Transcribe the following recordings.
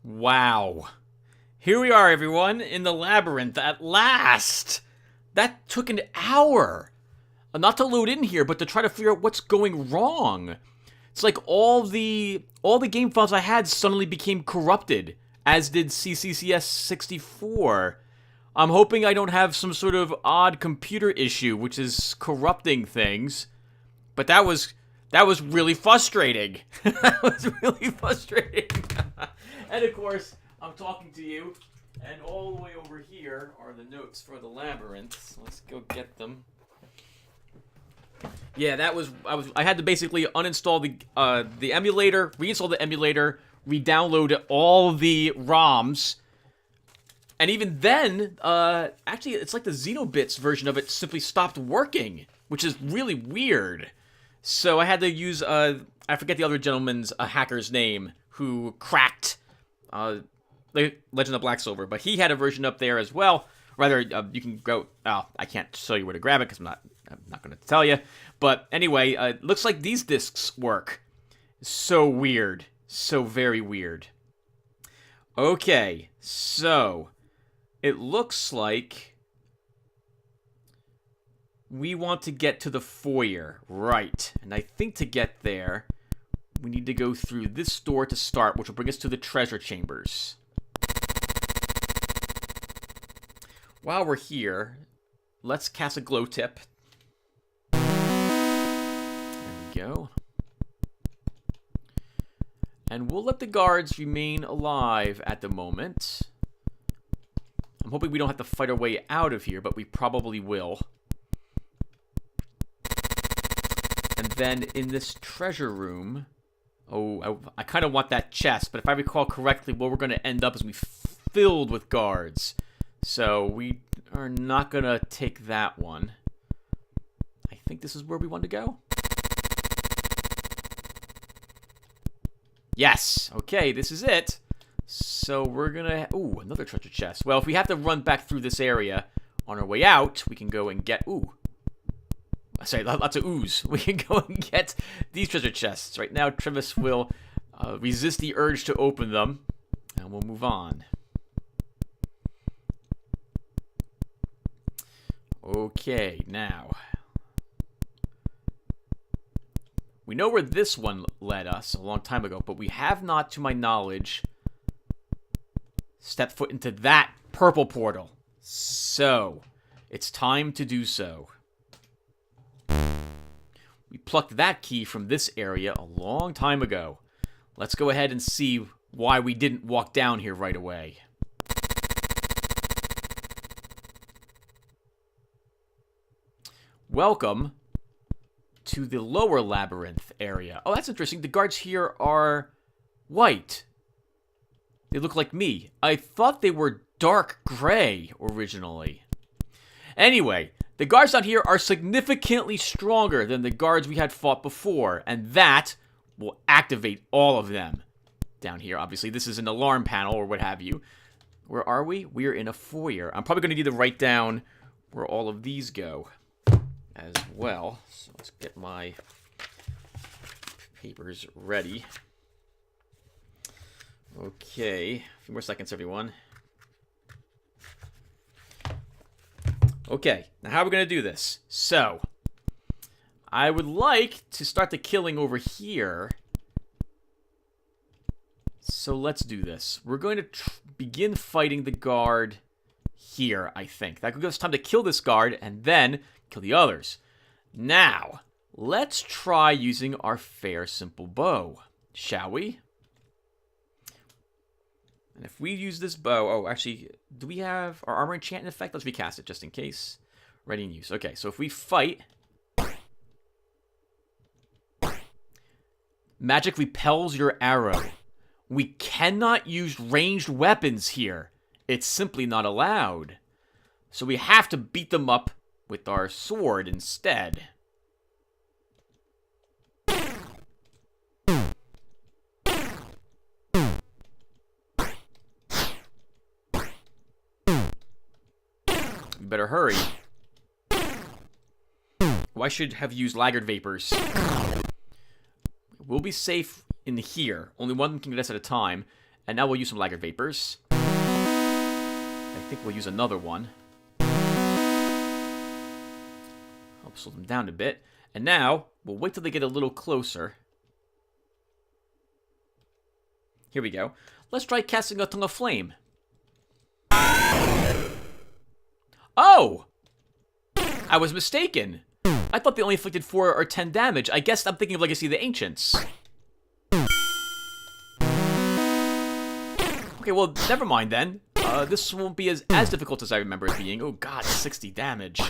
Wow. Here we are, everyone, in the labyrinth at last. That took an hour. Not to load in here, but to try to figure out what's going wrong. It's like all the game files I had suddenly became corrupted, as did CCCS 64. I'm hoping I don't have some sort of odd computer issue which is corrupting things. But that was really frustrating. That was really frustrating. And of course, I'm talking to you, and all the way over here are the notes for the labyrinth. So let's go get them. Yeah, I had to basically uninstall the emulator, reinstall the emulator, re-download all the ROMs, and even then, actually, it's like the Xenobits version of it simply stopped working, which is really weird. So I had to use I forget the other gentleman's hacker's name who cracked Legend of Blacksilver, but he had a version up there as well. Rather, you can go. Oh, I can't show you where to grab it because I'm not going to tell you. But anyway, it looks like these discs work. So weird, so very weird. Okay, so it looks like we want to get to the foyer, right? And I think to get there, we need to go through this door to start, which will bring us to the treasure chambers. While we're here, let's cast a glow tip. There we go. And we'll let the guards remain alive at the moment. I'm hoping we don't have to fight our way out of here, but we probably will. And then in this treasure room... Oh, I kind of want that chest, but if I recall correctly, where we're going to end up is filled with guards. So we are not going to take that one. I think this is where we want to go. Yes! Okay, this is it. So we're going to... Ooh, another treasure chest. Well, if we have to run back through this area on our way out, we can go and get... Ooh. Sorry, lots of ooze. We can go and get these treasure chests. Right now, Travis will resist the urge to open them. And we'll move on. Okay, now. We know where this one led us a long time ago, but we have not, to my knowledge, stepped foot into that purple portal. So, it's time to do so. We plucked that key from this area a long time ago. Let's go ahead and see why we didn't walk down here right away. Welcome to the lower labyrinth area. Oh, that's interesting. The guards here are white. They look like me. I thought they were dark gray originally. Anyway, the guards down here are significantly stronger than the guards we had fought before, and that will activate all of them. Down here, obviously, this is an alarm panel or what have you. Where are we? We're in a foyer. I'm probably going to need to write down where all of these go as well. So let's get my papers ready. Okay, a few more seconds, everyone. Okay, now how are we going to do this? So, I would like to start the killing over here. So let's do this. We're going to begin fighting the guard here, I think. That could give us time to kill this guard and then kill the others. Now, let's try using our fair simple bow, shall we? And if we use this bow... Oh, actually, do we have our armor enchantment effect? Let's recast it just in case. Ready in use. Okay, so if we fight... Magic repels your arrow. We cannot use ranged weapons here. It's simply not allowed. So we have to beat them up with our sword instead. You better hurry. Well, I should have used laggard vapors. We'll be safe in here. Only one can get us at a time. And now we'll use some Laggard Vapors. I think we'll use another one. Help slow them down a bit. And now, we'll wait till they get a little closer. Here we go. Let's try casting a Tongue of Flame. Oh! I was mistaken. I thought they only inflicted 4 or 10 damage. I guess I'm thinking of Legacy of the Ancients. Okay, well, never mind then. This won't be as difficult as I remember it being. Oh god, 60 damage.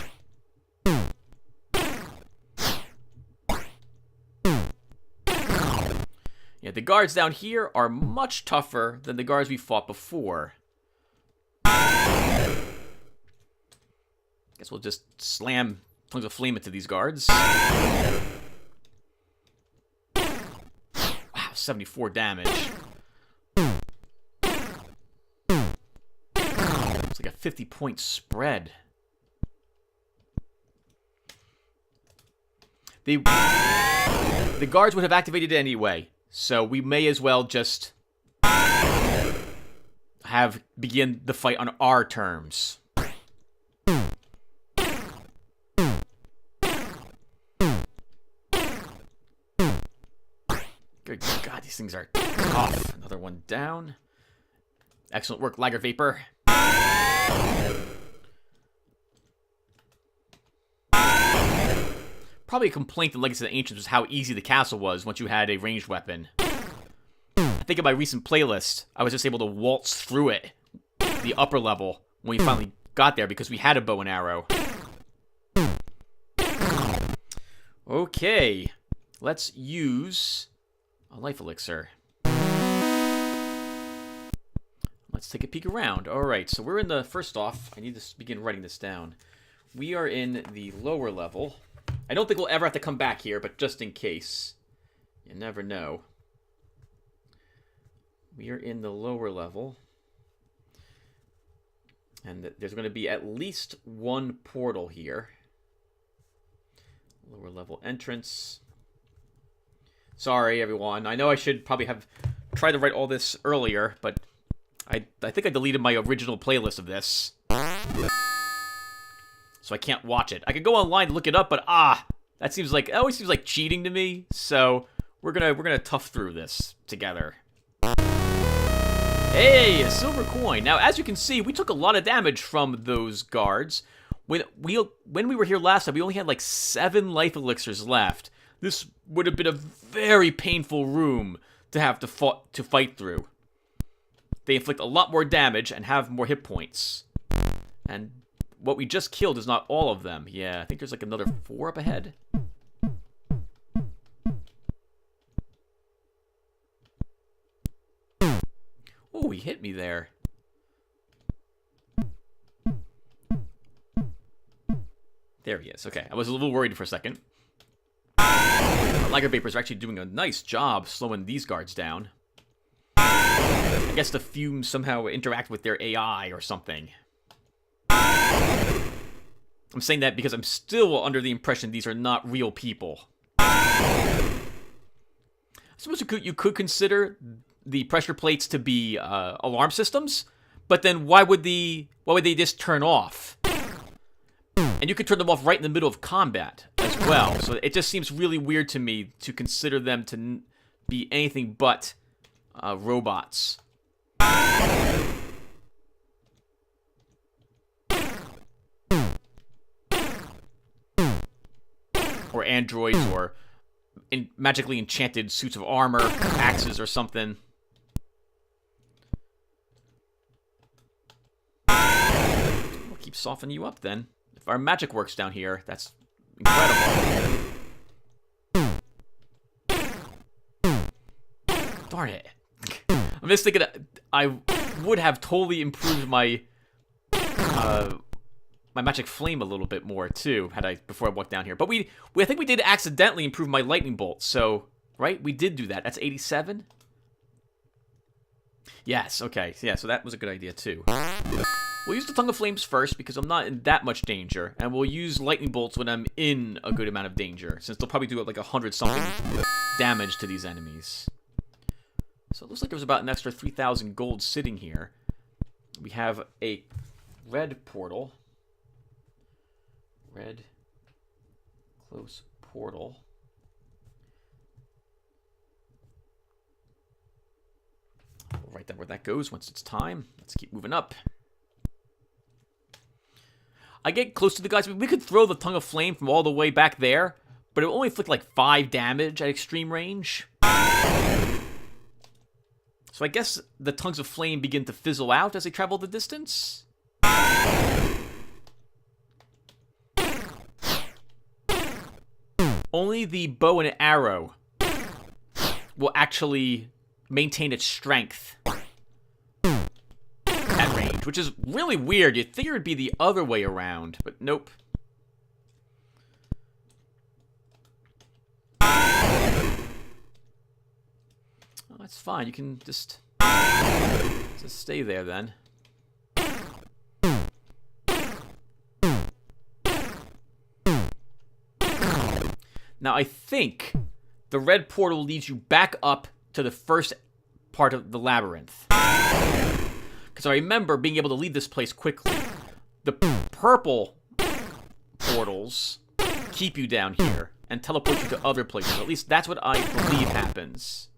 Yeah, the guards down here are much tougher than the guards we fought before. Guess we'll just slam Tongues of Flame into these guards. Wow, 74 damage. It's like a 50-point spread. The guards would have activated it anyway, so we may as well just begin the fight on our terms. Good God, these things are tough. Another one down. Excellent work, Laggard Vapor. Probably a complaint in Legacy of the Ancients was how easy the castle was once you had a ranged weapon. I think in my recent playlist, I was just able to waltz through it, the upper level, when we finally got there because we had a bow and arrow. Okay, let's use a life elixir. Let's take a peek around. Alright, so we're in the... First off, I need to begin writing this down. We are in the lower level. I don't think we'll ever have to come back here, but just in case. You never know. We are in the lower level. And there's going to be at least one portal here. Lower level entrance. Sorry, everyone. I know I should probably have tried to write all this earlier, but I think I deleted my original playlist of this. So I can't watch it. I could go online to look it up, but that always seems like cheating to me. So we're gonna tough through this together. Hey, a silver coin. Now, as you can see, we took a lot of damage from those guards. When we were here last time, we only had like 7 life elixirs left. This would have been a very painful room to have to fight through. They inflict a lot more damage and have more hit points. And what we just killed is not all of them. Yeah, I think there's like another 4 up ahead. Oh, he hit me there. There he is. Okay, I was a little worried for a second. Laggard Vapors are actually doing a nice job slowing these guards down. I guess the fumes somehow interact with their AI or something. I'm saying that because I'm still under the impression these are not real people. I suppose you could consider the pressure plates to be alarm systems, but then why would they just turn off? And you could turn them off right in the middle of combat as well. So it just seems really weird to me to consider them to be anything but robots. Or androids, or magically enchanted suits of armor, axes or something. We'll keep softening you up then. If our magic works down here, that's incredible. Darn it. I'm just thinking I would have totally improved my my magic flame a little bit more too before I walked down here. But I think we did accidentally improve my lightning bolt. So, right? We did do that. That's 87. Yes, okay. Yeah, so that was a good idea too. We'll use the Tongue of Flames first because I'm not in that much danger, and we'll use lightning bolts when I'm in a good amount of danger, since they'll probably do like 100-something damage to these enemies. So it looks like there's about an extra 3,000 gold sitting here. We have a red portal. Red close portal. We'll write down where that goes once it's time. Let's keep moving up. I get close to the guys. We could throw the Tongue of Flame from all the way back there, but it will only inflict like 5 damage at extreme range. So I guess the Tongues of Flame begin to fizzle out as they travel the distance. Only the bow and arrow will actually maintain its strength at range, which is really weird. You'd think it would be the other way around, but nope. Oh, that's fine. You can just stay there then. Now, I think the red portal leads you back up to the first part of the labyrinth. Because I remember being able to leave this place quickly. The purple portals keep you down here and teleport you to other places. At least that's what I believe happens.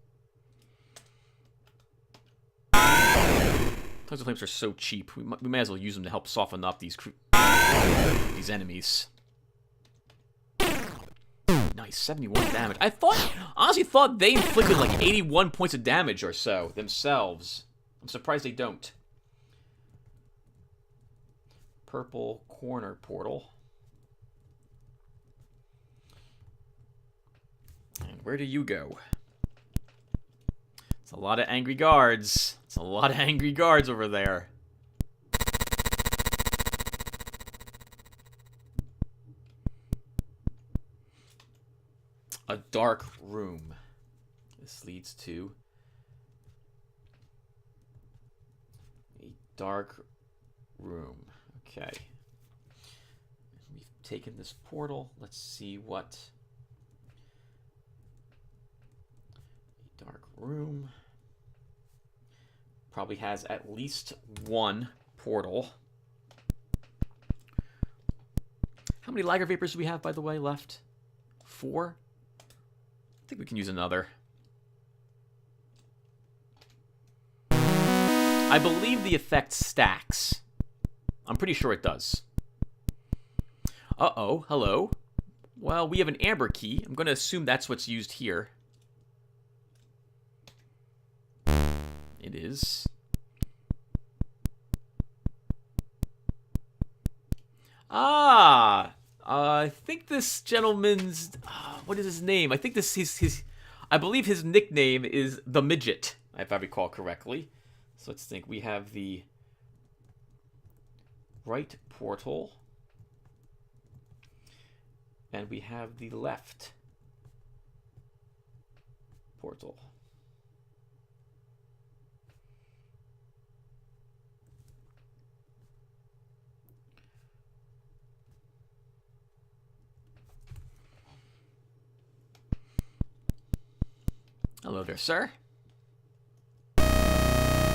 Tongues of Flames are so cheap. We may as well use them to help soften up these enemies. Nice, 71 damage. I honestly thought they inflicted like 81 points of damage or so themselves. I'm surprised they don't. Purple corner portal. And where do you go? It's a lot of angry guards. It's a lot of angry guards over there. A dark room. This leads to a dark room. Okay. We've taken this portal. Let's see what a dark room probably has at least one portal. How many Lager Vapors do we have, by the way, left? 4? I think we can use another. I believe the effect stacks. I'm pretty sure it does. Uh-oh, hello. Well, we have an amber key. I'm going to assume that's what's used here. It is. Ah! I think this gentleman's... what is his name? I think this I believe his nickname is the Midget, if I recall correctly. So let's think. We have the right portal. And we have the left portal. Hello there, sir.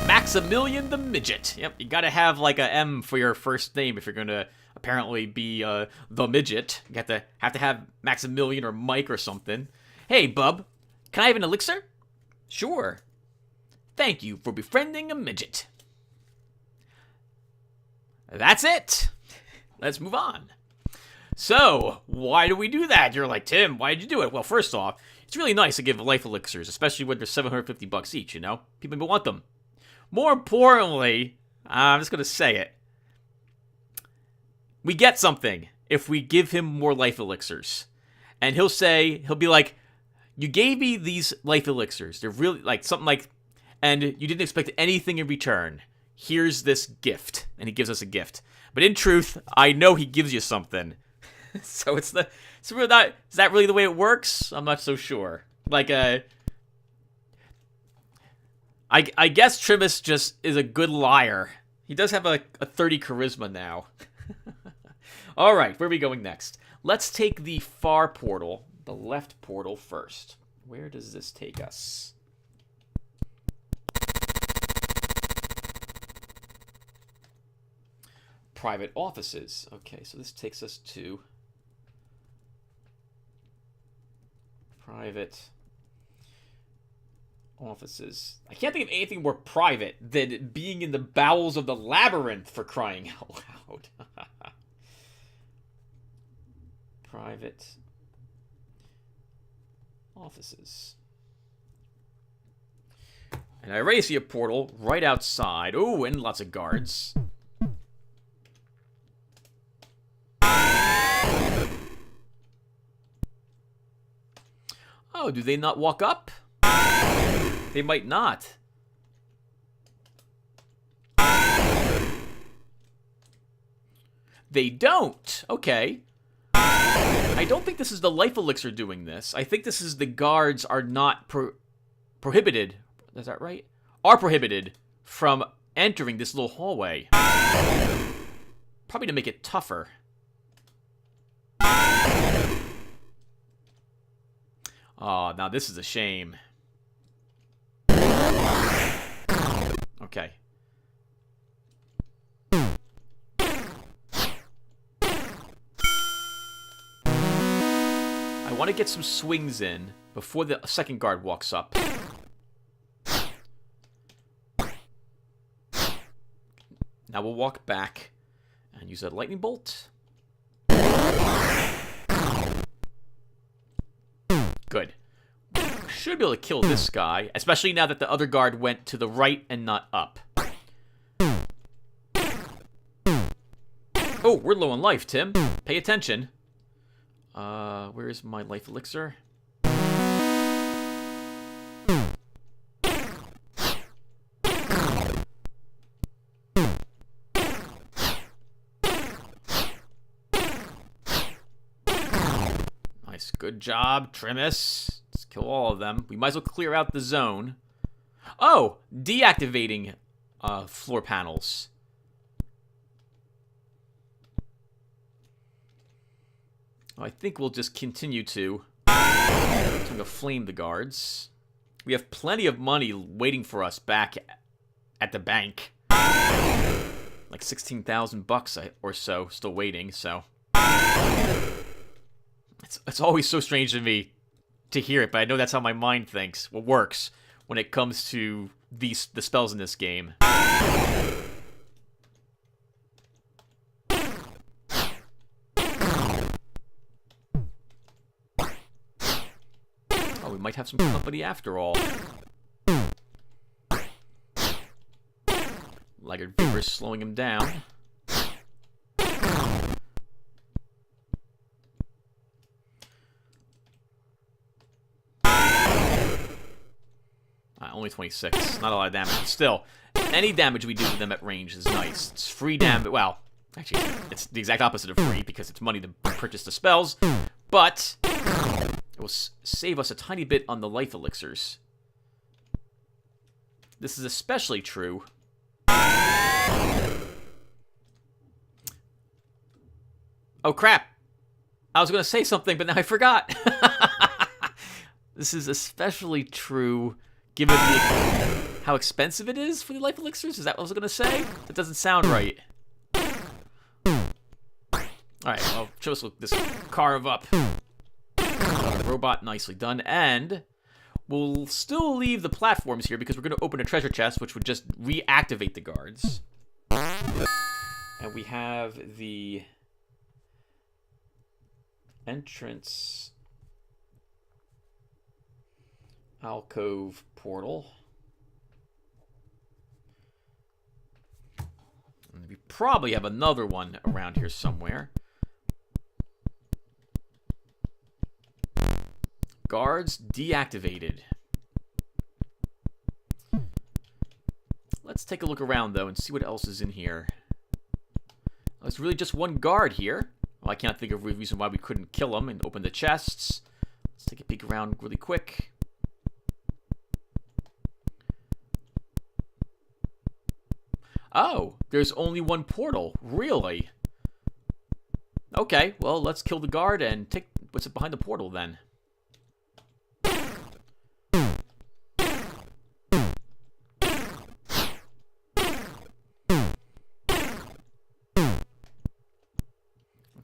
Maximilian the Midget. Yep, you gotta have like a M for your first name if you're gonna apparently be the Midget. You have to have Maximilian or Mike or something. Hey, bub, can I have an elixir? Sure. Thank you for befriending a midget. That's it. Let's move on. So, why do we do that? You're like, Tim, why did you do it? Well, first off, it's really nice to give life elixirs, especially when they're $750 each, you know? People want them. More importantly, I'm just going to say it. We get something if we give him more life elixirs. And he'll be like, you gave me these life elixirs. They're really, like, something like, and you didn't expect anything in return. Here's this gift. And he gives us a gift. But in truth, I know he gives you something. So it's really not, is that really the way it works? I'm not so sure. Like, I guess Trimus just is a good liar. He does have a 30 charisma now. Alright, where are we going next? Let's take the far portal, the left portal first. Where does this take us? private offices. Okay, so this takes us to private offices. I can't think of anything more private than being in the bowels of the labyrinth, for crying out loud. Private offices. And I already see a portal right outside. Oh, and lots of guards. Oh, do they not walk up? They might not. They don't. Okay. I don't think this is the life elixir doing this. I think this is the guards are not prohibited. Is that right? Are prohibited from entering this little hallway. Probably to make it tougher. Oh, now this is a shame. Okay. I want to get some swings in before the second guard walks up. Now we'll walk back and use a lightning bolt. Good. Should be able to kill this guy, especially now that the other guard went to the right and not up. Oh, we're low on life, Tim. Pay attention. Where is my life elixir? Nice, good job, Trimus. Let's kill all of them. We might as well clear out the zone. Oh, deactivating floor panels. I think we'll just continue to flame the guards. We have plenty of money waiting for us back at the bank. Like 16,000 bucks or so still waiting, so. It's always so strange to me to hear it, but I know that's how my mind thinks, what works when it comes to the spells in this game. We might have some company after all. Laggard Vapor's slowing him down. Only 26. Not a lot of damage. But still, any damage we do to them at range is nice. It's free damage. Well, actually, it's the exact opposite of free because it's money to purchase the spells. But it will save us a tiny bit on the life elixirs. This is especially true. Oh, crap. I was going to say something, but now I forgot. This is especially true given how expensive it is for the life elixirs. Is that what I was going to say? That doesn't sound right. Alright, well, show us this carve up. Robot, nicely done. And we'll still leave the platforms here because we're going to open a treasure chest, which would just reactivate the guards. And we have the entrance alcove portal. And we probably have another one around here somewhere. Guards deactivated. Let's take a look around, though, and see what else is in here. Oh, it's really just one guard here. Well, I can't think of a reason why we couldn't kill him and open the chests. Let's take a peek around really quick. Oh, there's only one portal. Really? Okay, well, let's kill the guard and take what's behind the portal, then.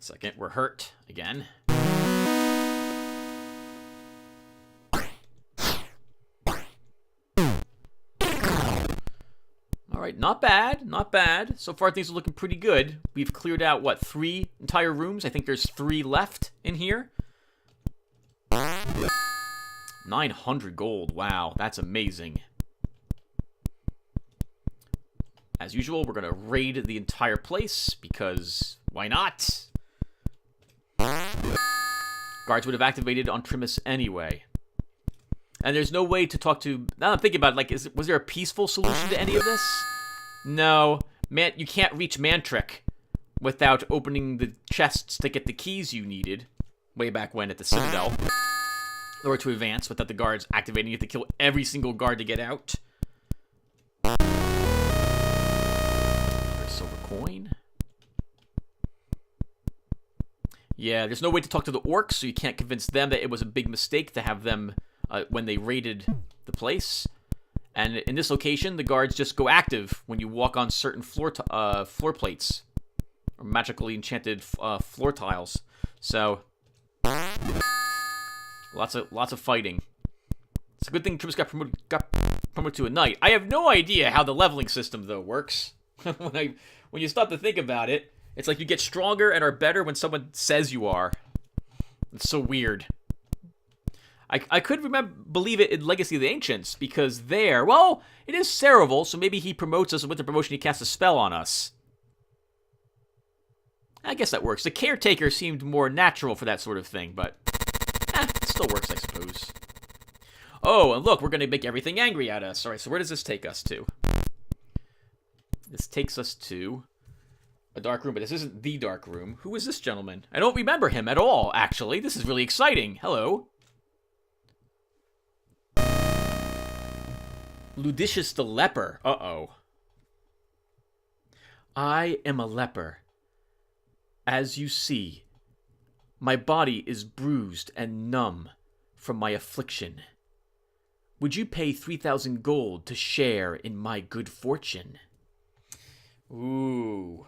second. We're hurt again. All right, not bad, not bad. So far, things are looking pretty good. We've cleared out, what, 3 entire rooms? I think there's 3 left in here. 900 gold. Wow, that's amazing. As usual, we're going to raid the entire place, because why not? Guards would have activated on Trimus anyway. And there's no way to talk to... Now I'm thinking about it, like, was there a peaceful solution to any of this? No. Man, you can't reach Mantric without opening the chests to get the keys you needed. Way back when at the Citadel. In order to advance without the guards activating. You have to kill every single guard to get out. Silver coin. Yeah, there's no way to talk to the orcs, so you can't convince them that it was a big mistake to have them when they raided the place. And in this location, the guards just go active when you walk on certain floor plates or magically enchanted floor tiles. So lots of fighting. It's a good thing Trimus got promoted to a knight. I have no idea how the leveling system though works. When you stop to think about it, it's like you get stronger and are better when someone says you are. It's so weird. I could believe it in Legacy of the Ancients, because there, well, it is Cereval, so maybe he promotes us, and with the promotion he casts a spell on us. I guess that works. The Caretaker seemed more natural for that sort of thing, but it still works, I suppose. Oh, and look, we're going to make everything angry at us. All right, so where does this take us to? This takes us to a dark room, but this isn't the dark room. Who is this gentleman? I don't remember him at all, actually. This is really exciting. Hello. Ludicius the Leper. Uh-oh. I am a leper. As you see, my body is bruised and numb from my affliction. Would you pay 3,000 gold to share in my good fortune? Ooh.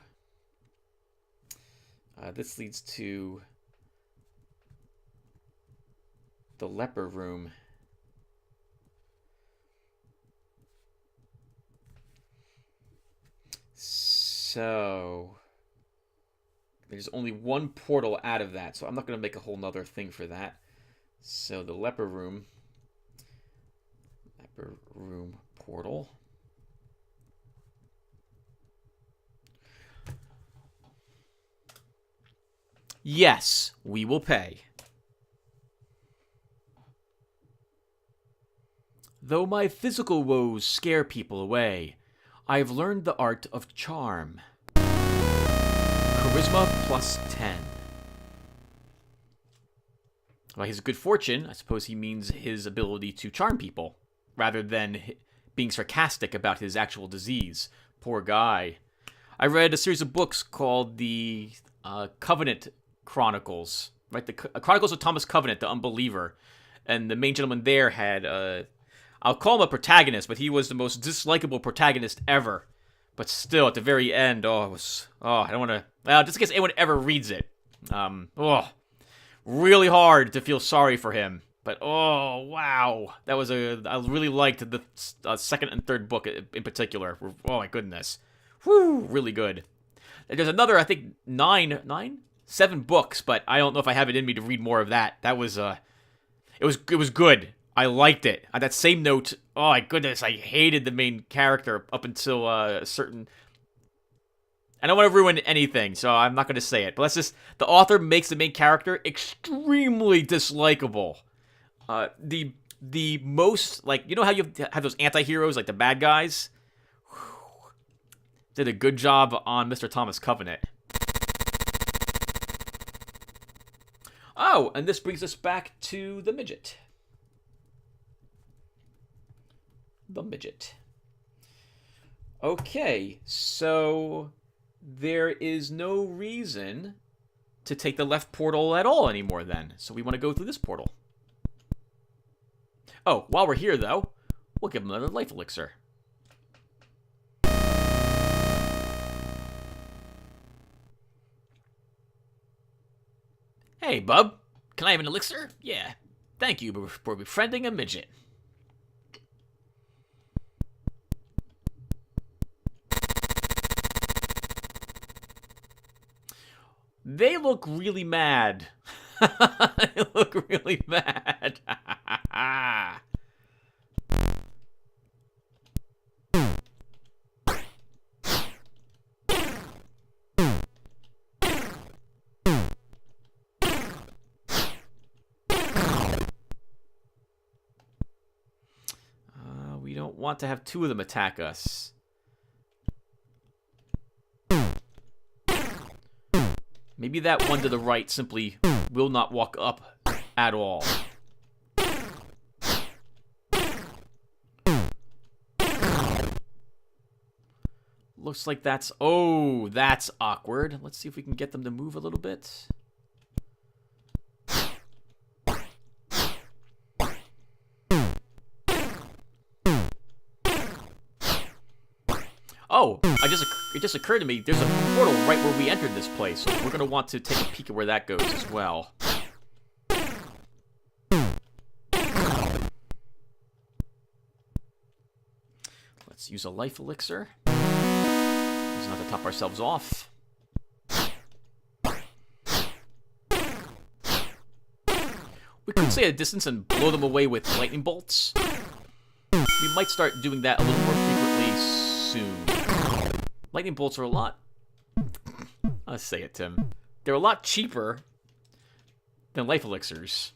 This leads to the leper room. So there's only one portal out of that, so I'm not going to make a whole nother thing for that. So the leper room portal. Yes, we will pay. Though my physical woes scare people away, I have learned the art of charm. Charisma plus 10. By his good fortune, I suppose he means his ability to charm people, rather than being sarcastic about his actual disease. Poor guy. I read a series of books called the Covenant Chronicles, right? The Chronicles of Thomas Covenant, the Unbeliever. And the main gentleman there had, I'll call him a protagonist, but he was the most dislikable protagonist ever. But still, at the very end, I don't want to, just in case anyone ever reads it. Really hard to feel sorry for him. But, wow. That was I really liked the second and third book in particular. Oh, my goodness. Whew, really good. There's another, I think, 7 books, but I don't know if I have it in me to read more of that. That was, it was good. I liked it. On that same note, oh my goodness, I hated the main character up until a certain... I don't want to ruin anything, so I'm not going to say it. But the author makes the main character extremely dislikable. The most, like, you know how you have those anti-heroes, like the bad guys? Whew. Did a good job on Mr. Thomas Covenant. Oh, and this brings us back to the midget. The midget. Okay, so there is no reason to take the left portal at all anymore then. So we want to go through this portal. Oh, while we're here though, we'll give him another life elixir. Hey, bub. Can I have an elixir? Yeah. Thank you for befriending a midget. They look really mad. They look really mad. We don't want to have two of them attack us. Maybe that one to the right simply will not walk up at all. Looks like that's... Oh, that's awkward. Let's see if we can get them to move a little bit. Oh, it just occurred to me, there's a portal right where we entered this place, so we're going to want to take a peek at where that goes as well. Let's use a life elixir. Use not to top ourselves off. We could stay at a distance and blow them away with lightning bolts. We might start doing that a little more frequently soon. Lightning bolts are a lot... Let's say it, Tim. They're a lot cheaper than life elixirs.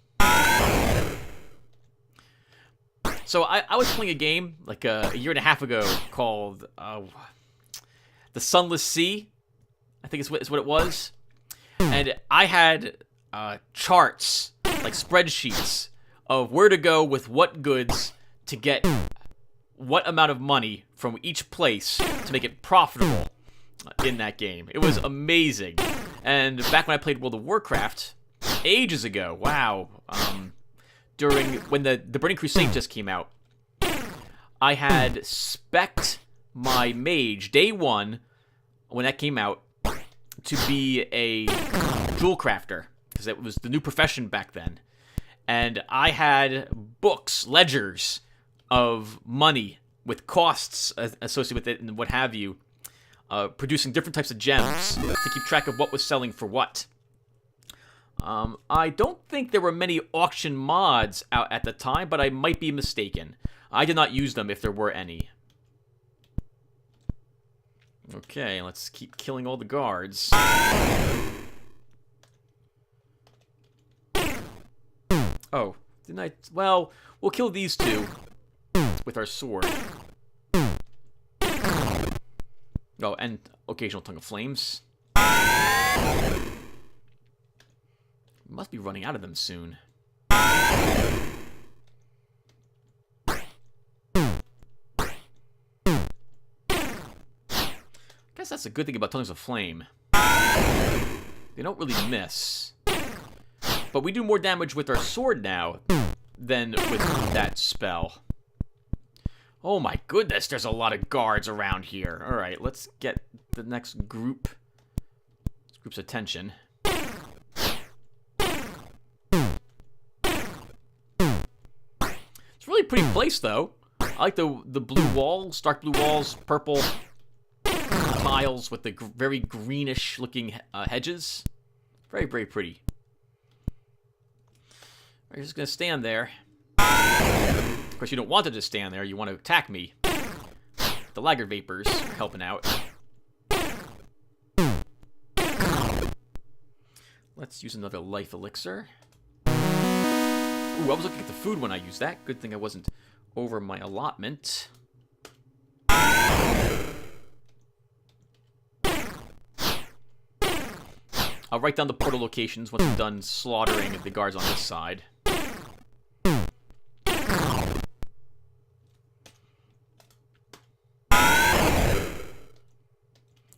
So I was playing a game like a year and a half ago called The Sunless Sea. I think is what it was. And I had charts, like spreadsheets, of where to go with what goods to get what amount of money from each place to make it profitable in that game. It was amazing. And back when I played World of Warcraft, ages ago, wow, when the Burning Crusade just came out, I had spec'd my mage, day one, when that came out, to be a jewel crafter, because it was the new profession back then. And I had books, ledgers, of money with costs associated with it and what have you, producing different types of gems to keep track of what was selling for what. I don't think there were many auction mods out at the time, but I might be mistaken. I did not use them if there were any. Okay, let's keep killing all the guards. Oh, didn't I? Well, we'll kill these two with our sword. Oh, and occasional tongue of flames. We must be running out of them soon. Guess that's a good thing about tongues of flame. They don't really miss. But we do more damage with our sword now than with that spell. Oh my goodness, there's a lot of guards around here. Alright, let's get the next group's attention. It's a really pretty place, though. I like the blue walls, dark blue walls, purple tiles with the very greenish-looking hedges. Very, very pretty. You're just going to stand there. Of course, you don't want to just stand there. You want to attack me. The laggard vapors are helping out. Let's use another life elixir. Ooh, I was looking at the food when I used that. Good thing I wasn't over my allotment. I'll write down the portal locations once I'm done slaughtering the guards on this side.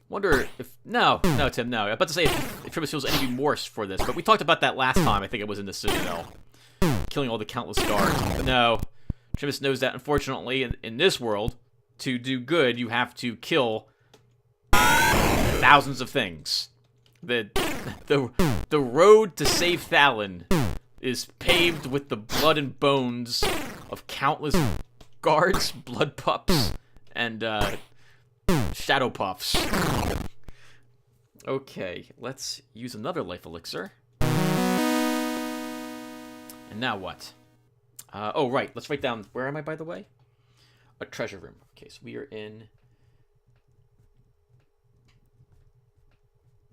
Wonder if... No, Tim, no. I'm about to say if Trimus feels any remorse for this, but we talked about that last time. I think it was in the Citadel. Killing all the countless guards. But no, Trimus knows that, unfortunately, in this world, to do good, you have to kill thousands of things. The the road to save Thalon is paved with the blood and bones of countless guards, blood pups, and shadow puffs. Okay, let's use another life elixir. And now what? Oh, right. Let's write down... Where am I, by the way? A treasure room. Okay, so we are in...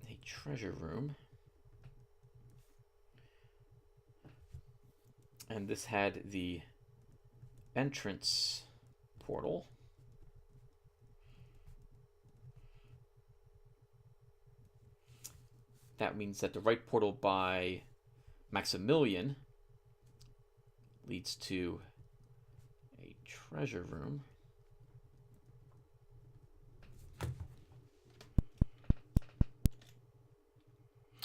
a treasure room. And this had the entrance portal. That means that the right portal by Maximilian leads to a treasure room.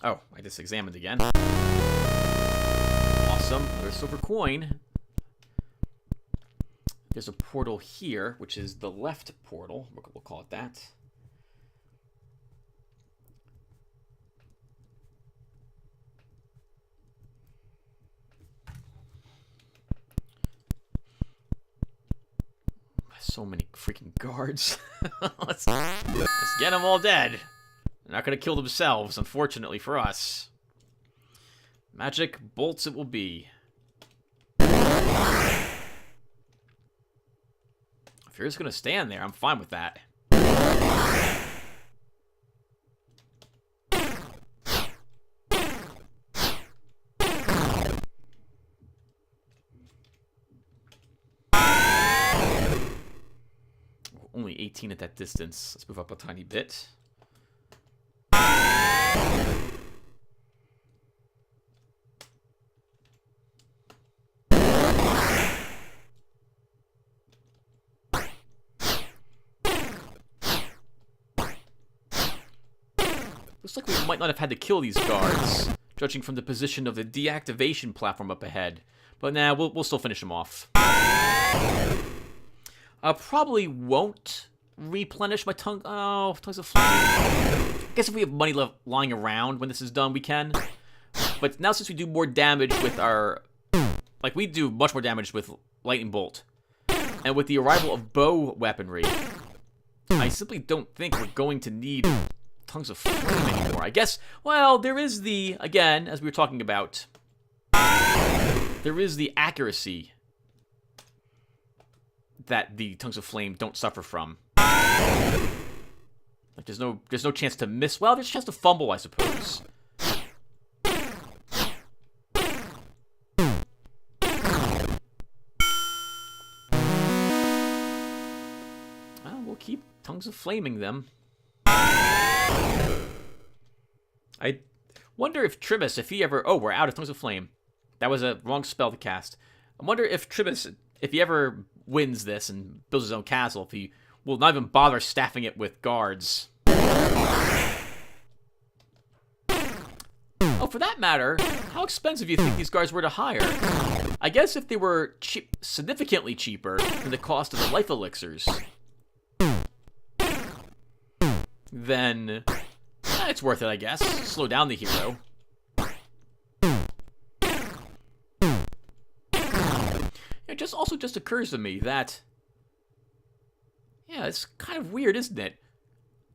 Oh, I just examined again. Awesome. There's a silver coin. There's a portal here, which is the left portal. We'll call it that. So many freaking guards. let's get them all dead. They're not going to kill themselves, unfortunately for us. Magic bolts it will be. If you're just going to stand there, I'm fine with that. Only 18 at that distance. Let's move up a tiny bit. Looks like we might not have had to kill these guards, judging from the position of the deactivation platform up ahead. But nah, we'll still finish them off. I probably won't replenish my tongue. Oh, tongues of flame. I guess if we have money left lying around when this is done, we can. But now since we do more damage with our... Like, we do much more damage with lightning bolt. And with the arrival of bow weaponry, I simply don't think we're going to need tongues of flame anymore. I guess, well, there is the, again, as we were talking about, there is the accuracy that the tongues of flame don't suffer from. Like there's no chance to miss. Well, there's a chance to fumble, I suppose. Well, we'll keep tongues of flaming them. I wonder if Tribus, if he ever... Oh, we're out of tongues of flame. That was a wrong spell to cast. I wonder if Tribus, if he ever wins this and builds his own castle, if he will not even bother staffing it with guards. Oh, for that matter, how expensive do you think these guards were to hire? I guess if they were cheap, significantly cheaper than the cost of the life elixirs, then it's worth it, I guess. Slow down the hero. It just occurs to me that, yeah, it's kind of weird, isn't it?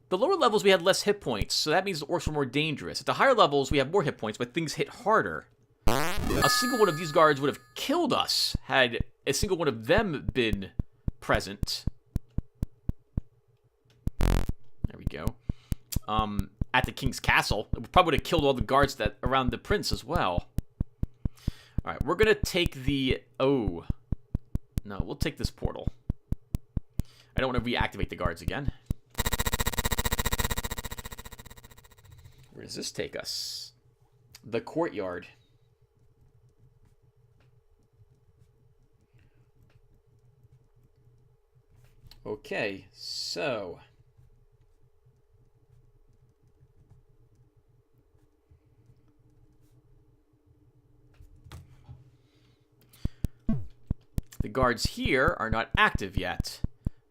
The lower levels we had less hit points, so that means the orcs were more dangerous. At the higher levels we have more hit points, but things hit harder. A single one of these guards would have killed us had a single one of them been present. There we go. At the king's castle, it probably would have killed all the guards that around the prince as well. All right, we're gonna take the... Oh, no, we'll take this portal. I don't want to reactivate the guards again. Where does this take us? The courtyard. Okay, so... the guards here are not active yet.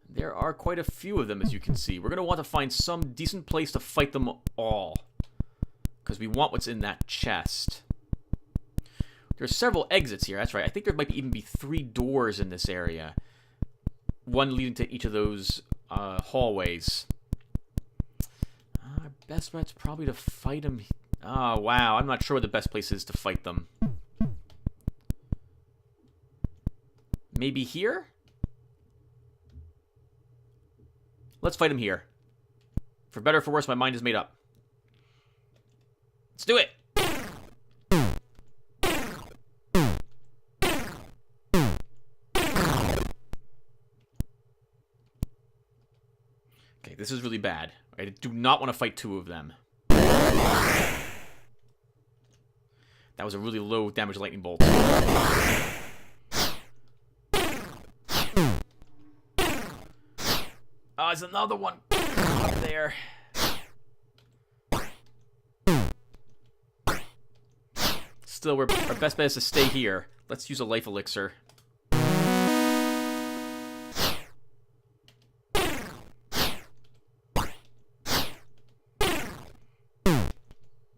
There are quite a few of them, as you can see. We're going to want to find some decent place to fight them all. because we want what's in that chest. There's several exits here. That's right. I think there might even be 3 doors in this area. One leading to each of those hallways. Our best bet's probably to fight them. Oh, wow. I'm not sure what the best place is to fight them. Maybe here? Let's fight him here. For better or for worse, my mind is made up. Let's do it! Okay, this is really bad. I do not want to fight 2 of them. That was a really low damage lightning bolt. Oh, there's another one up there. Still, our best bet is to stay here. Let's use a life elixir.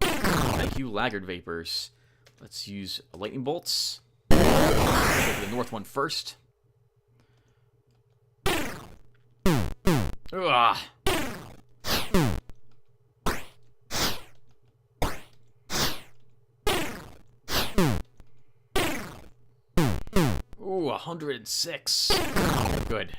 Thank you, laggard vapors. Let's use lightning bolts. Go for the north one first. Ugh. Ooh, 106. Good.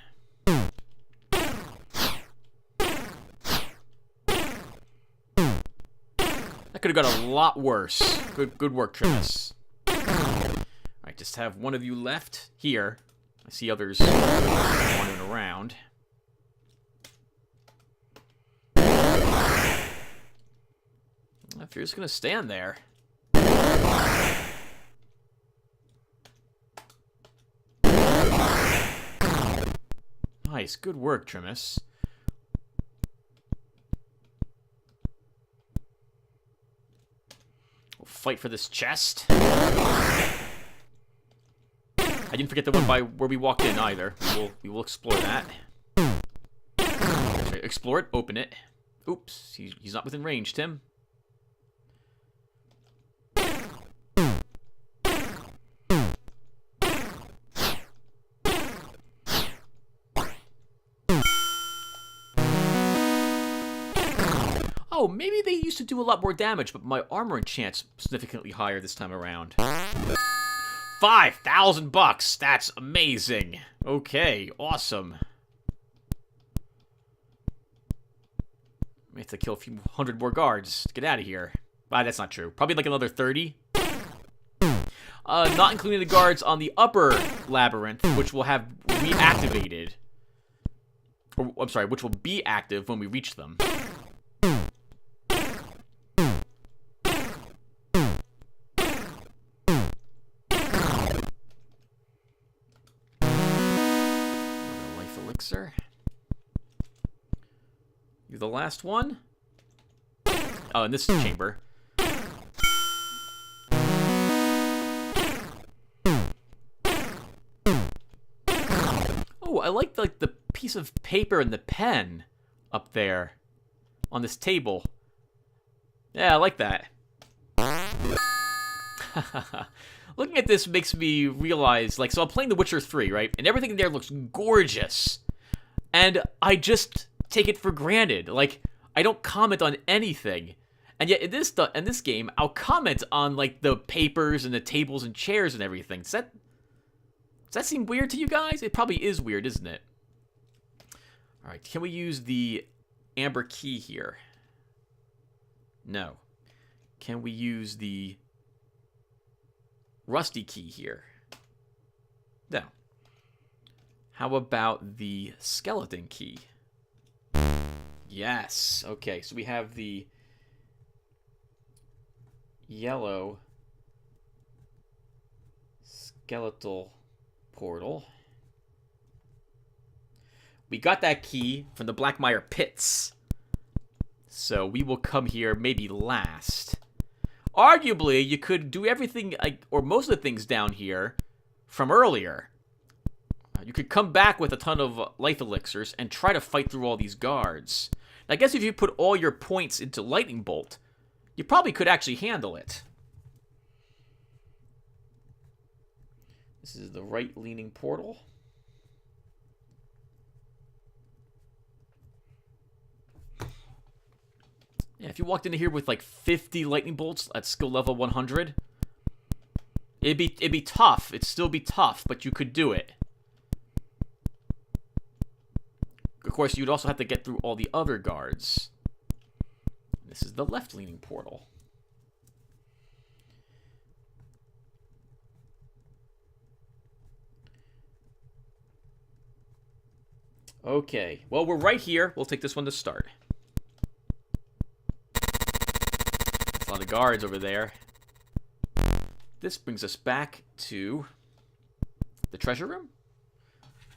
That could have got a lot worse. Good work, Trimus. Alright, just have one of you left here. I see others wandering around. If you're just gonna stand there. Nice, good work, Trimus. We'll fight for this chest. I didn't forget the one by where we walked in either. We will explore that. Okay, explore it, open it. Oops, he's not within range, Tim. Oh, maybe they used to do a lot more damage, but my armor enchant's significantly higher this time around. 5,000 bucks! That's amazing! Okay, awesome. We have to kill a few hundred more guards to get out of here. Ah, that's not true. Probably like another 30. Not including the guards on the upper labyrinth, which will have reactivated. Or, I'm sorry, which will be active when we reach them. Elixir. You're the last one? Oh, in this chamber. Oh, I like the piece of paper and the pen up there on this table. Yeah, I like that. Looking at this makes me realize, like, so I'm playing The Witcher 3, right? And everything in there looks gorgeous. And I just take it for granted. Like, I don't comment on anything. And yet in this game, I'll comment on, like, the papers and the tables and chairs and everything. Does that seem weird to you guys? It probably is weird, isn't it? Alright, can we use the amber key here? No. Can we use the rusty key here? No. How about the skeleton key? Yes. Okay, so we have the yellow skeletal portal. We got that key from the Blackmire pits. So we will come here maybe last. Arguably, you could do everything, or most of the things down here from earlier. You could come back with a ton of life elixirs and try to fight through all these guards. I guess if you put all your points into Lightning Bolt, You probably could actually handle it. This is the right-leaning portal. Yeah, if you walked into here with like 50 lightning bolts at skill level 100, it'd be tough. It'd still be tough, but you could do it. Of course, you'd also have to get through all the other guards. This is the left-leaning portal. Okay, well, we're right here. We'll take this one to start. There's a lot of guards over there. This brings us back to the treasure room?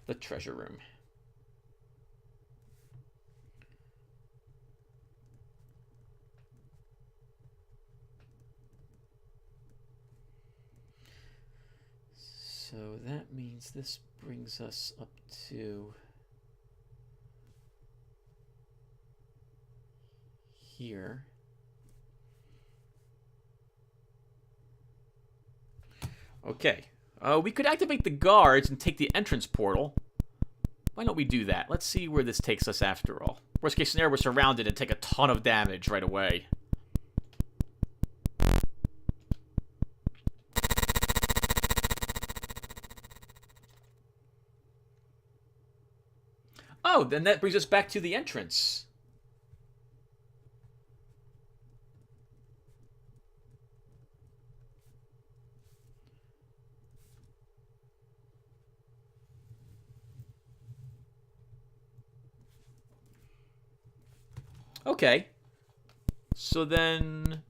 The treasure room. So that means this brings us up to here. Okay. We could activate the guards and take the entrance portal. Why don't we do that? Let's see where this takes us after all. Worst case scenario, we're surrounded and take a ton of damage right away. Oh, then that brings us back to the entrance. Okay. So then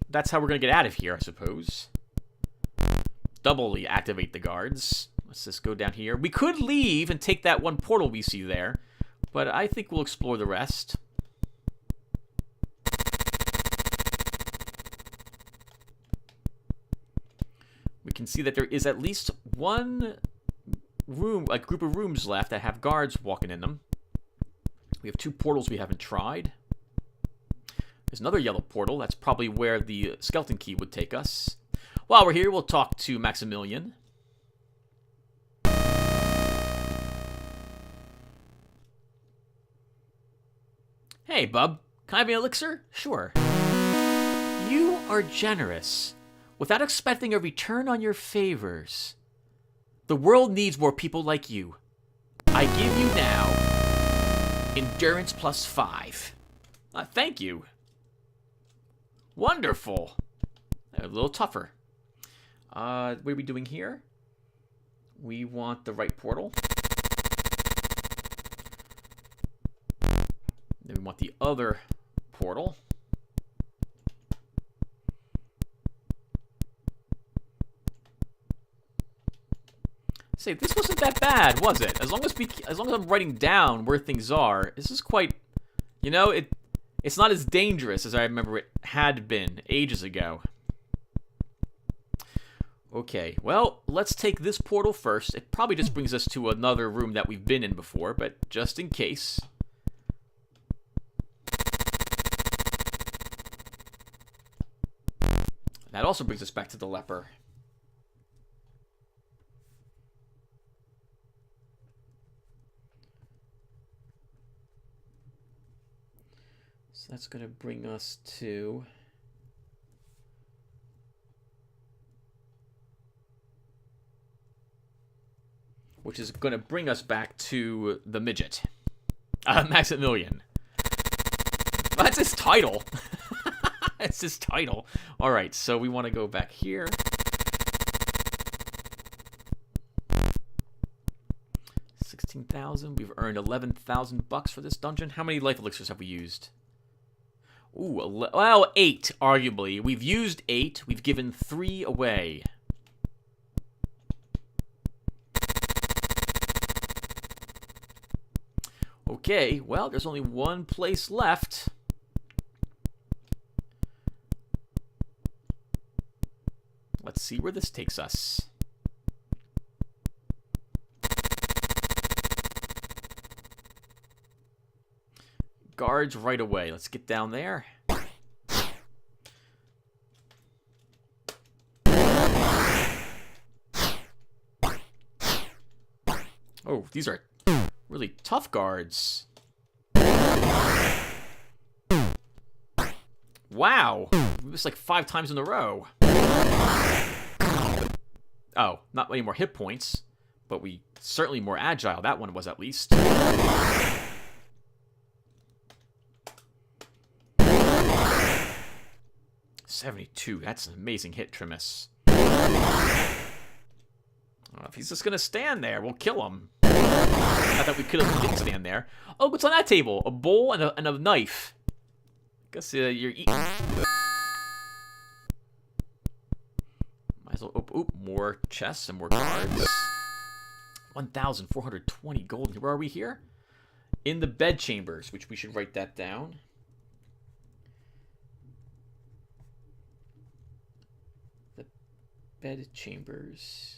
that's how we're going to get out of here, I suppose. Doubly activate the guards. Let's just go down here. We could leave and take that one portal we see there, but I think we'll explore the rest. We can see that there is at least one room, a group of rooms left that have guards walking in them. We have two portals we haven't tried. There's another yellow portal. That's probably where the skeleton key would take us. While we're here, we'll talk to Maximilian. Hey, bub. Can I have an elixir? Sure. You are generous, without expecting a return on your favors. The world needs more people like you. I give you now endurance +5. Thank you. Wonderful. A little tougher. What are we doing here? We want the right portal. Then we want the other portal. Say, this wasn't that bad, was it? As long as I'm writing down where things are, this is quite, you know, it's not as dangerous as I remember it had been ages ago. Okay, well, let's take this portal first. It probably just brings us to another room that we've been in before, but just in case. That also brings us back to the leper. So that's going to bring us to... which is going to bring us back to the midget. Maximilian. That's his title. That's his title. Alright, so we want to go back here. 16,000. We've earned 11,000 bucks for this dungeon. How many life elixirs have we used? Ooh, well, 8, arguably. We've used 8. We've given 3 away. Okay, well, there's only one place left. Let's see where this takes us. Guards right away. Let's get down there. these are really tough guards. Wow. We missed like 5 times in a row. Oh, not any more hit points, but we certainly more agile. That one was at least. 72. That's an amazing hit, Trimus. If he's just gonna stand there, we'll kill him. Not that we could have didn't stand there. Oh, what's on that table? A bowl and a knife. Guess you're eating. Might as well oop, more chests and more guards. 1,420 gold. Where are we here? In the bed chambers, which we should write that down. The bed chambers.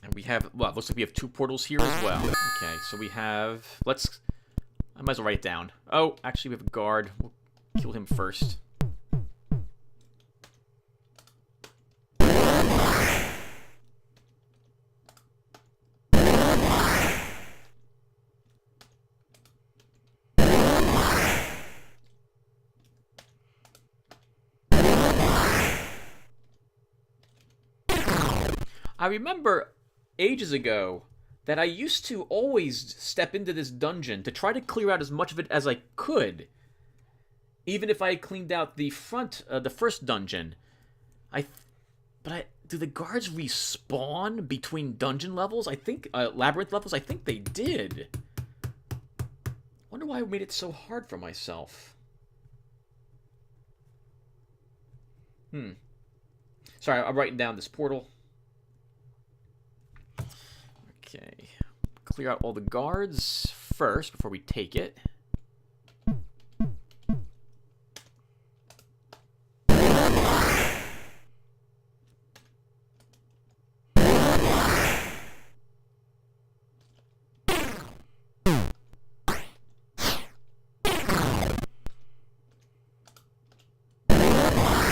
And we have, well, it looks like we have 2 portals here as well. Okay, so we have, I might as well write it down. Oh, actually we have a guard. We'll kill him first. I remember ages ago that I used to always step into this dungeon to try to clear out as much of it as I could. Even if I had cleaned out the first dungeon. Do the guards respawn between dungeon levels? I think, labyrinth levels? I think they did. Wonder why I made it so hard for myself. Sorry, I'm writing down this portal. Okay, clear out all the guards first before we take it.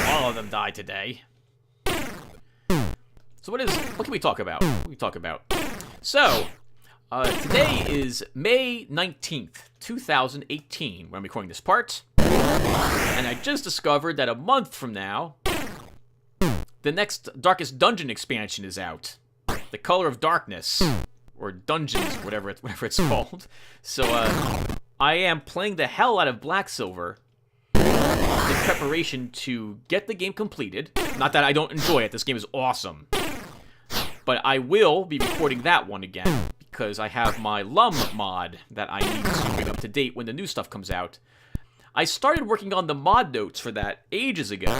All of them died today. So what can we talk about? What can we talk about? So, today is May 19th, 2018, when I'm recording this part. And I just discovered that a month from now, the next Darkest Dungeon expansion is out. The Color of Darkness. Or Dungeons, whatever it's called. So, I am playing the hell out of Blacksilver in preparation to get the game completed. Not that I don't enjoy it, this game is awesome. But I will be recording that one again, because I have my LUM mod that I need to bring up to date when the new stuff comes out. I started working on the mod notes for that ages ago,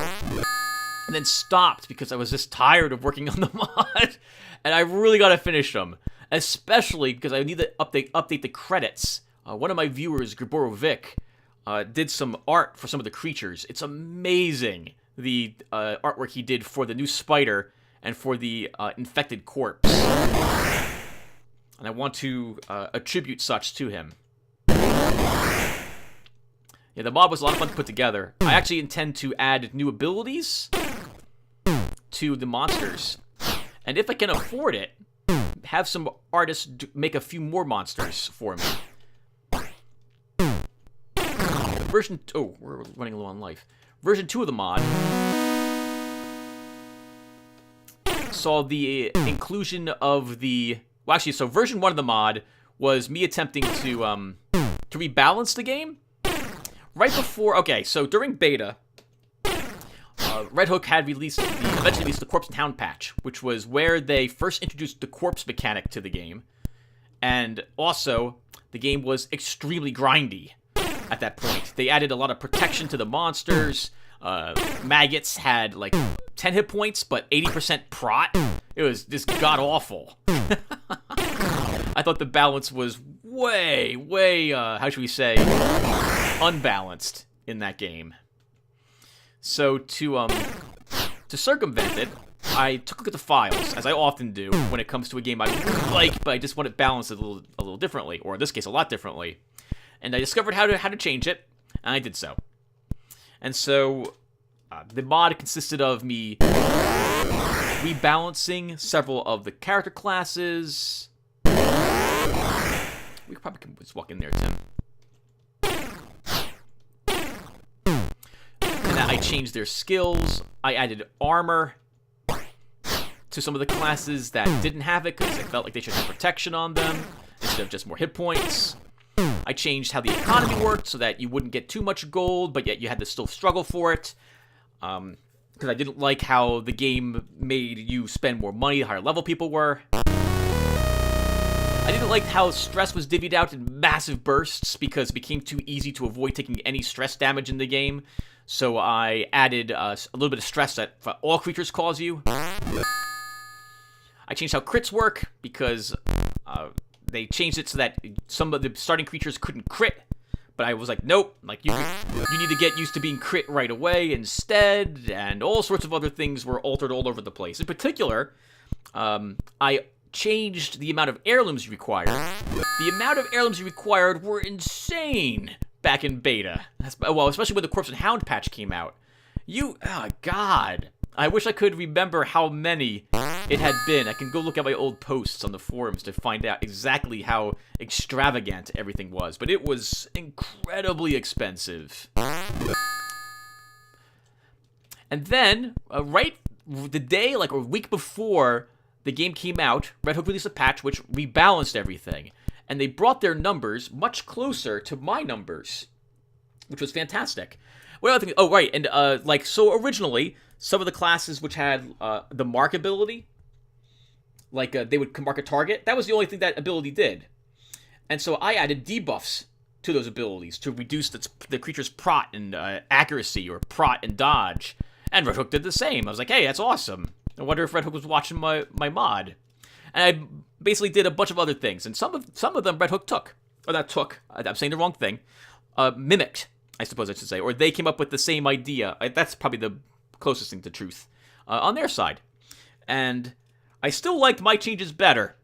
and then stopped because I was just tired of working on the mod, and I really got to finish them, especially because I need to update the credits. One of my viewers, Griborovic, did some art for some of the creatures. It's amazing, the artwork he did for the new spider and for the infected corpse. And I want to attribute such to him. Yeah, the mod was a lot of fun to put together. I actually intend to add new abilities to the monsters. And if I can afford it, have some artists make a few more monsters for me. Oh, we're running low on life. Version 2 of the mod saw the inclusion of the... Well, actually, so version 1 of the mod was me attempting to rebalance the game. Right before... Okay, so during beta, Red Hook had eventually released the Corpse and Hound patch, which was where they first introduced the corpse mechanic to the game. And also, the game was extremely grindy at that point. They added a lot of protection to the monsters. Maggots had like 10 hit points, but 80% prot. It was just god-awful. I thought the balance was way, how should we say, unbalanced in that game. So to circumvent it, I took a look at the files, as I often do when it comes to a game I like, but I just want it balanced a little differently, or in this case, a lot differently. And I discovered how to change it, and I did so. And so, the mod consisted of me rebalancing several of the character classes. We probably can just walk in there, Tim. And I changed their skills. I added armor to some of the classes that didn't have it because I felt like they should have protection on them instead of just more hit points. I changed how the economy worked so that you wouldn't get too much gold, but yet you had to still struggle for it. Because I didn't like how the game made you spend more money the higher level people were. I didn't like how stress was divvied out in massive bursts because it became too easy to avoid taking any stress damage in the game. So I added a little bit of stress that all creatures cause you. I changed how crits work because they changed it so that some of the starting creatures couldn't crit. But I was like, nope, like you need to get used to being crit right away instead, and all sorts of other things were altered all over the place. In particular, I changed the amount of heirlooms you required. The amount of heirlooms you required were insane back in beta. Well, especially when the Corpse and Hound patch came out. Oh God. I wish I could remember how many it had been. I can go look at my old posts on the forums to find out exactly how extravagant everything was. But it was incredibly expensive. And then, right the day, like a week before the game came out, Red Hook released a patch which rebalanced everything. And they brought their numbers much closer to my numbers, which was fantastic. What other thing? Oh, right. And, so originally, some of the classes which had the mark ability, like they would mark a target, that was the only thing that ability did. And so I added debuffs to those abilities to reduce the creature's prot and accuracy, or prot and dodge. And Red Hook did the same. I was like, hey, that's awesome. I wonder if Red Hook was watching my mod. And I basically did a bunch of other things. And some of them Red Hook took. Or not took. I'm saying the wrong thing. Mimicked, I suppose I should say. Or they came up with the same idea. That's probably the closest thing to truth. On their side. And I still liked my changes better.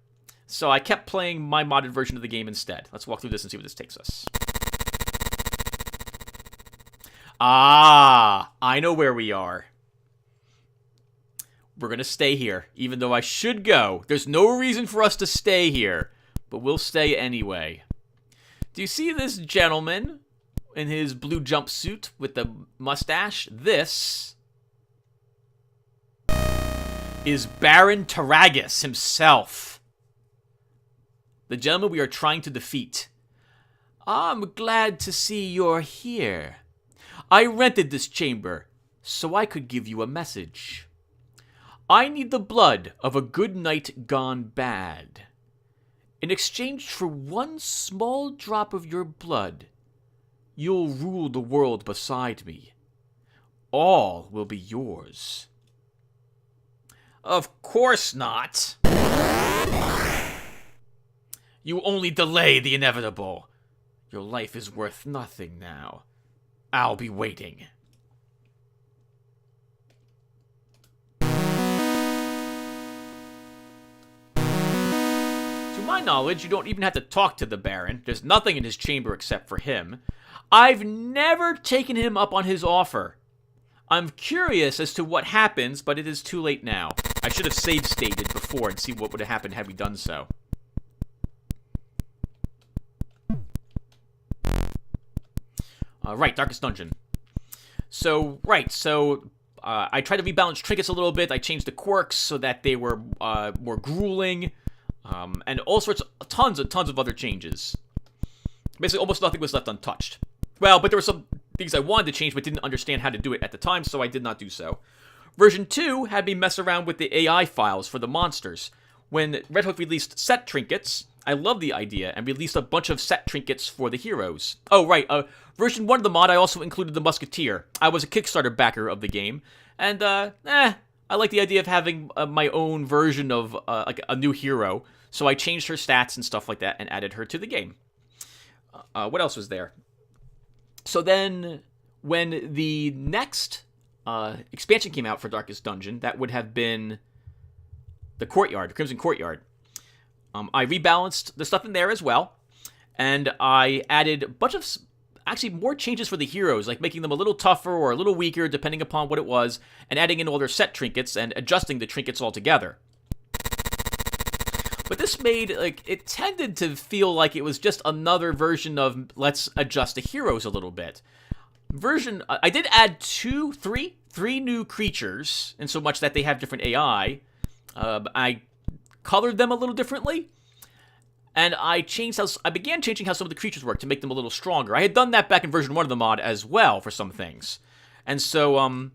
So I kept playing my modded version of the game instead. Let's walk through this and see where this takes us. Ah, I know where we are. We're going to stay here, even though I should go. There's no reason for us to stay here, but we'll stay anyway. Do you see this gentleman in his blue jumpsuit with the mustache? This is Baron Taragus himself, the gentleman we are trying to defeat. I'm glad to see you're here. I rented this chamber so I could give you a message. I need the blood of a good knight gone bad. In exchange for one small drop of your blood, you'll rule the world beside me. All will be yours. Of course not. You only delay the inevitable. Your life is worth nothing now. I'll be waiting. To my knowledge, you don't even have to talk to the Baron. There's nothing in his chamber except for him. I've never taken him up on his offer. I'm curious as to what happens, but it is too late now. I should have save stated before and see what would have happened had we done so. Right, Darkest Dungeon. So, I tried to rebalance trinkets a little bit. I changed the quirks so that they were more grueling. And all sorts, tons of other changes. Basically, almost nothing was left untouched. Well, but there were some things I wanted to change but didn't understand how to do it at the time, so I did not do so. Version 2 had me mess around with the AI files for the monsters. When Red Hook released set trinkets, I loved the idea and released a bunch of set trinkets for the heroes. Oh, right, version 1 of the mod, I also included the Musketeer. I was a Kickstarter backer of the game, and, I like the idea of having my own version of, like, a new hero, so I changed her stats and stuff like that and added her to the game. What else was there? So then, when the next expansion came out for Darkest Dungeon, that would have been the Courtyard, the Crimson Courtyard. I rebalanced the stuff in there as well, and I added a bunch of, actually more changes for the heroes, like making them a little tougher or a little weaker, depending upon what it was, and adding in all their set trinkets and adjusting the trinkets altogether. But this made, like, it tended to feel like it was just another version of let's adjust the heroes a little bit. I did add three new creatures, in so much that they have different AI. I colored them a little differently, and I began changing how some of the creatures work to make them a little stronger. I had done that back in version 1 of the mod as well for some things. And so,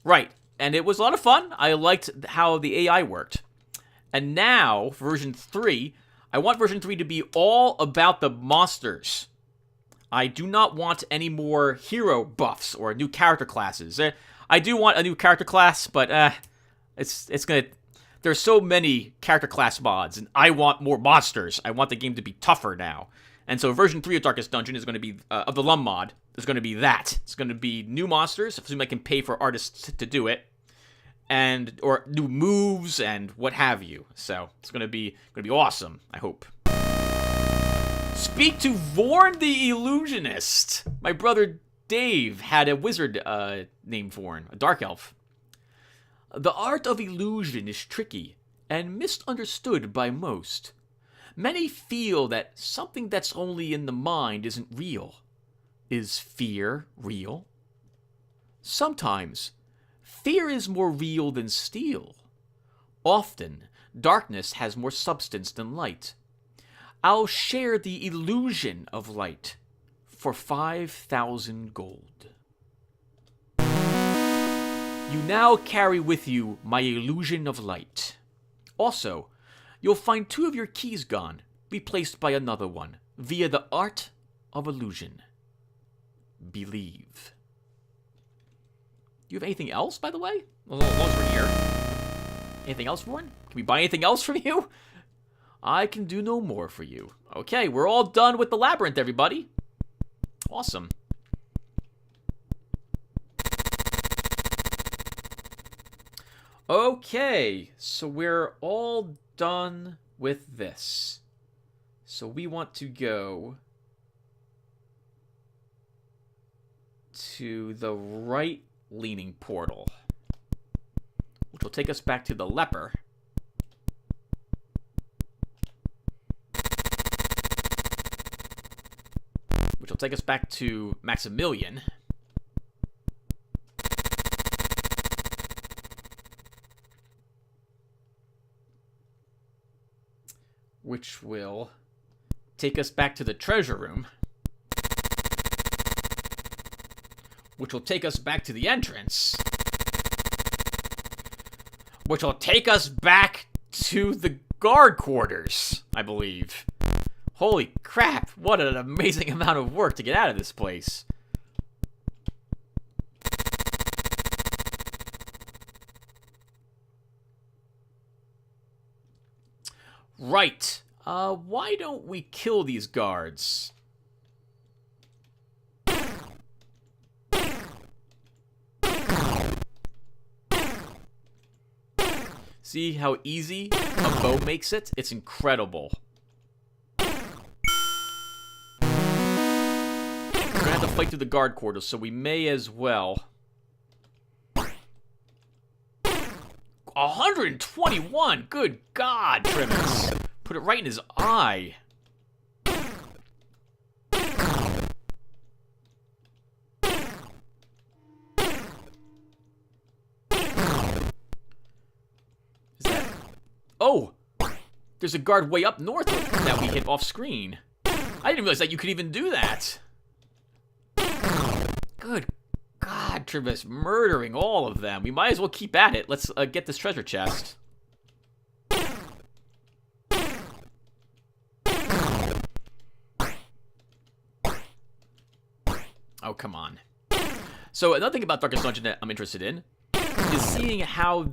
right, and it was a lot of fun. I liked how the AI worked. And now, for version 3, I want version 3 to be all about the monsters. I do not want any more hero buffs or new character classes. I do want a new character class, but it's gonna. There's so many character class mods, and I want more monsters. I want the game to be tougher now. And so version 3 of Darkest Dungeon is going to be, of the Lum mod, is going to be that. It's going to be new monsters. I assume I can pay for artists to do it. Or new moves and what have you. So it's gonna be awesome, I hope. Speak to Vorn the Illusionist. My brother Dave had a wizard named Vorn, a dark elf. The art of illusion is tricky and misunderstood by most. Many feel that something that's only in the mind isn't real. Is fear real? Sometimes fear is more real than steel. Often, darkness has more substance than light. I'll share the illusion of light for 5,000 gold. You now carry with you my illusion of light. Also, you'll find 2 of your keys gone, replaced by another one, via the art of illusion. Believe. Do you have anything else, by the way? Well, as long as we're here. Anything else, Vorn? Can we buy anything else from you? I can do no more for you. Okay, we're all done with the labyrinth, everybody. Awesome. Okay, so we're all done with this. So we want to go to the right leaning portal, which will take us back to the leper. Which will take us back to Maximilian. Which will take us back to the treasure room. Which will take us back to the entrance. Which will take us back to the guard quarters, I believe. Holy crap, what an amazing amount of work to get out of this place. Right. Why don't we kill these guards? See how easy a bow makes it? It's incredible. We're gonna have to fight through the guard quarters, so we may as well. 121! Good God, Trimmins! Put it right in his eye. Oh! There's a guard way up north that we hit off screen. I didn't realize that you could even do that. Good God, Trivis, murdering all of them. We might as well keep at it. Let's get this treasure chest. Oh, come on. So another thing about Darkest Dungeon that I'm interested in is seeing how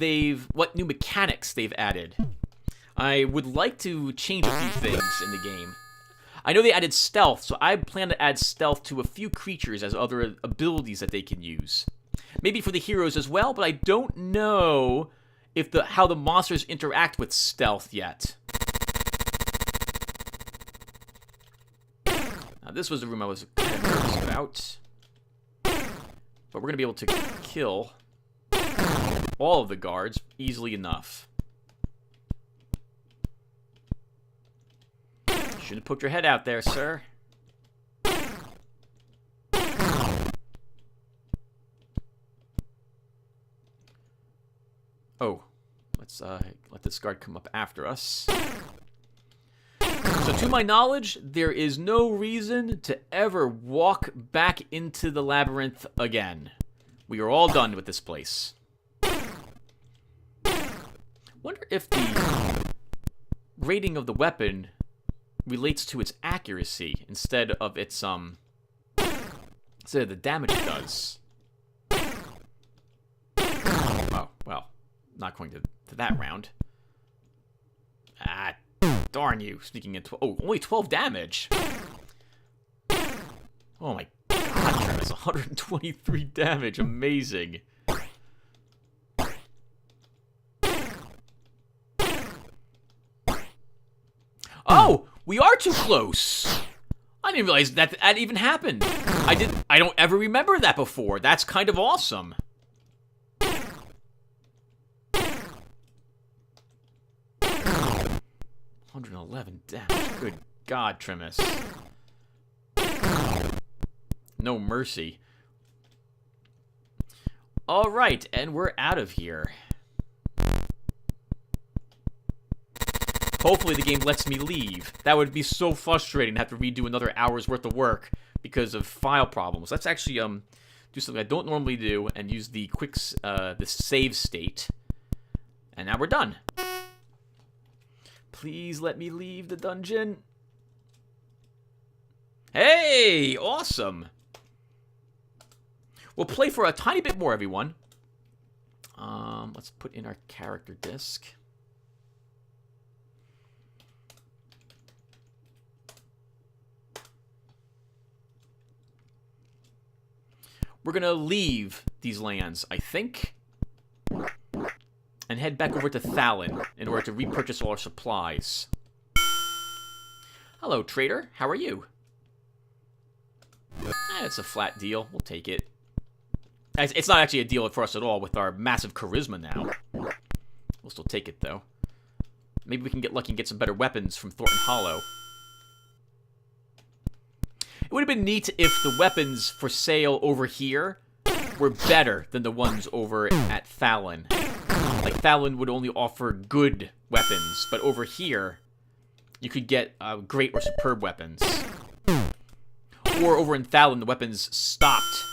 what new mechanics they've added. I would like to change a few things in the game. I know they added stealth, so I plan to add stealth to a few creatures as other abilities that they can use. Maybe for the heroes as well, but I don't know if how the monsters interact with stealth yet. Now, this was the room I was kind of nervous about. But we're going to be able to kill all of the guards easily enough. Shouldn't put your head out there, sir. Oh, let's let this guard come up after us. So to my knowledge, there is no reason to ever walk back into the labyrinth again. We are all done with this place. Wonder if the rating of the weapon relates to its accuracy instead of the damage it does. Oh, well, not going to that round. Ah, darn you, sneaking into... Oh, only 12 damage. Oh my god, that's 123 damage. Amazing. Oh, we are too close. I didn't realize that even happened. I don't ever remember that before. That's kind of awesome. 111 damage. Good God, Trimus. No mercy. All right, and we're out of here. Hopefully the game lets me leave. That would be so frustrating to have to redo another hour's worth of work because of file problems. Let's actually do something I don't normally do and use the the save state. And now we're done. Please let me leave the dungeon. Hey, awesome. We'll play for a tiny bit more, everyone. Let's put in our character disc. We're going to leave these lands, I think, and head back over to Thalin in order to repurchase all our supplies. Hello, trader. How are you? It's a flat deal. We'll take it. It's not actually a deal for us at all with our massive charisma now. We'll still take it, though. Maybe we can get lucky and get some better weapons from Thornton Hollow. It would have been neat if the weapons for sale over here were better than the ones over at Thalin. Like, Thalin would only offer good weapons, but over here, you could get great or superb weapons. Or over in Thalin, the weapons stopped.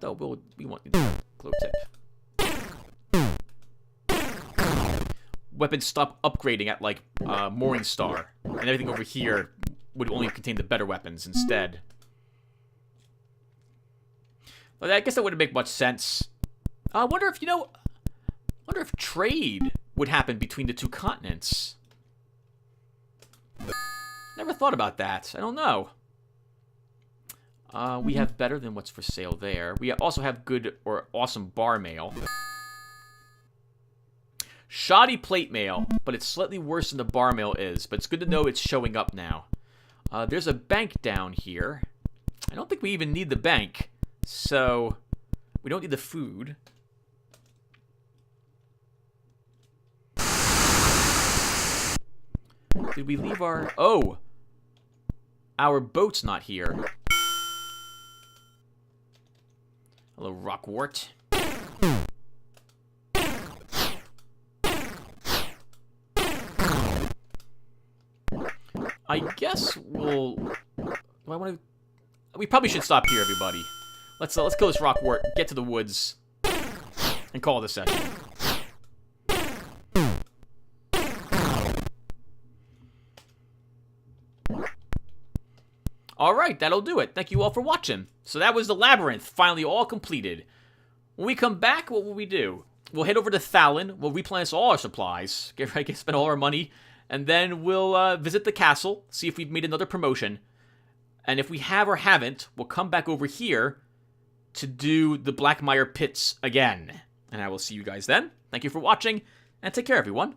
Though we want the glow tip. Weapons stop upgrading at, like, Morningstar. And everything over here would only contain the better weapons instead. But I guess that wouldn't make much sense. I wonder if, wonder if trade would happen between the two continents. Never thought about that. I don't know. We have better than what's for sale there. We also have good or awesome bar mail. Shoddy plate mail, but it's slightly worse than the bar mail is. But it's good to know it's showing up now. There's a bank down here. I don't think we even need the bank. So, we don't need the food. Did we leave our... Oh! Our boat's not here. Hello, Rockwort. I guess we'll... We probably should stop here, everybody. Let's kill this Rockwort, get to the woods, and call it a session. Alright, that'll do it. Thank you all for watching. So that was the Labyrinth, finally all completed. When we come back, what will we do? We'll head over to Thalin, we'll replenish all our supplies, spend all our money, and then we'll visit the castle, see if we've made another promotion. And if we have or haven't, we'll come back over here to do the Blackmire Pits again. And I will see you guys then. Thank you for watching, and take care, everyone.